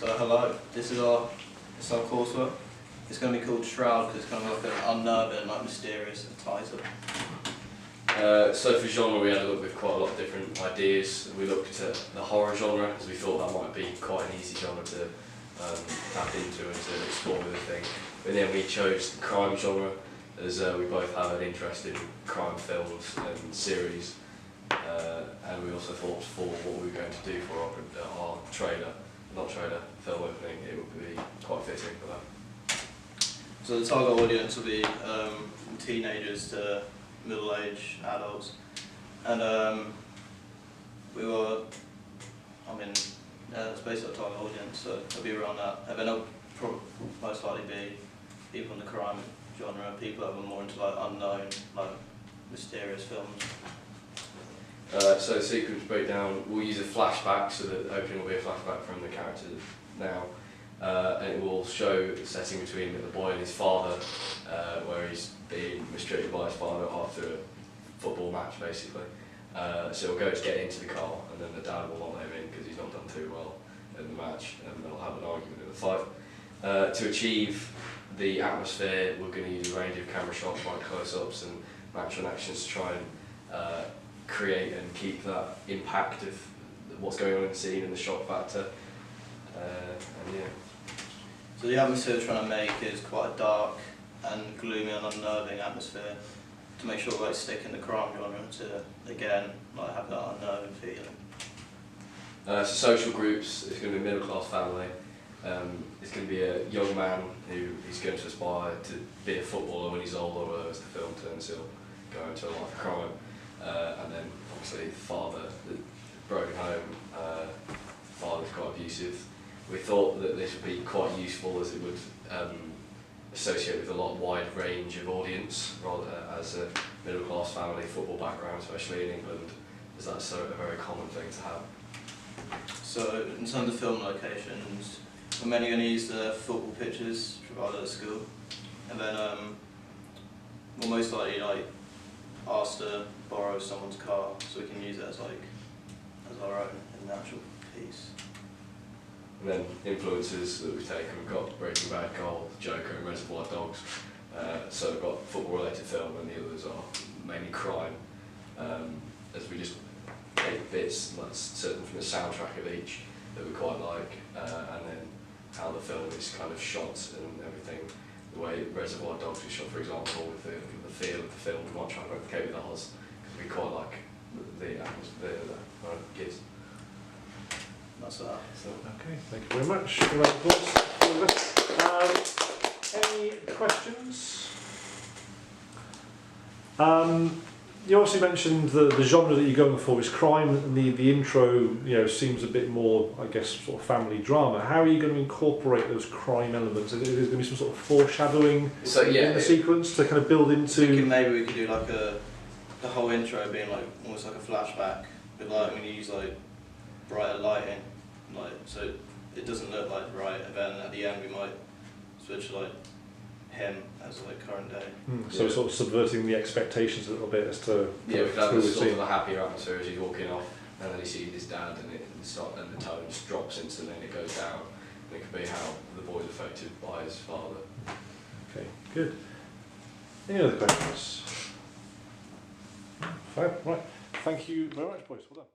So hello, this is our coursework. It's going to be called Shroud because it's kind of like an unnerving, like mysterious title. So for genre we had a look with quite a lot of different ideas. We looked at the horror genre as we thought that might be quite an easy genre to tap into and to explore with the thing. But then we chose the crime genre as we both have an interest in crime films and series. And we also thought for what we were going to do for our film opening, it would be quite fitting for that. So the target audience will be from teenagers to middle-aged adults, and it's basically our target audience, so it'll be around that. And then it'll most likely be people in the crime genre, people that are more into like unknown, like mysterious films. So the sequence breakdown, we'll use a flashback, so the opening will be a flashback from the character now, and it will show the setting between the boy and his father, where he's being mistreated by his father after a football match, basically. So he'll go to get into the car, and then the dad will not let him in because he's not done too well in the match, and they'll have an argument in the fight. To achieve the atmosphere, we're going to use a range of camera shots, like close-ups and match-on actions, to try and create and keep that impact of what's going on in the scene and the shock factor. And yeah. So the atmosphere we're trying to make is quite a dark and gloomy and unnerving atmosphere to make sure we like stick in the crime genre to again like have that unnerving feeling. So social groups, it's going to be a middle class family. It's going to be a young man who is going to aspire to be a footballer when he's older, although as the film turns he'll go into a life of crime. And then obviously father, the broken home, father's quite abusive. We thought that this would be quite useful as it would associate with a lot wide range of audience, rather as a middle class family, football background, especially in England, as that's a very common thing to have. So in terms of film locations, we're mainly going to use the football pitches provided at school, and then we'll most likely ask to borrow someone's car so we can use it as our own in the actual piece. And then influences that we've taken, we've got Breaking Bad, Gold, Joker and Reservoir Dogs. So we've got football related film and the others are mainly crime. As we just take bits, like certain from the soundtrack of each that we quite like, and then how the film is kind of shot and everything. The way Reservoir Dogs is shot, for example, with the feel of the film, we might try and replicate with ours, because we quite like the atmosphere that gives. That's that. So, okay, thank you very much. Of course. Any questions? You also mentioned the genre that you're going for is crime, and the intro, seems a bit more, I guess, sort of family drama. How are you going to incorporate those crime elements? Is there going to be some sort of foreshadowing in the sequence to kind of build into? Thinking maybe we could do like the whole intro being like almost like a flashback, but like when you use like brighter lighting, so it doesn't look like right, and then at the end we might switch to him as current day. So sort of subverting the expectations a little bit as to we could have sort of a happier atmosphere as he's walking off, and then he sees his dad, and the tone just drops instantly, and it goes down. And it could be how the boy's affected by his father. Okay, good. Any other questions? Fine, right. Thank you very much, boys. Well done.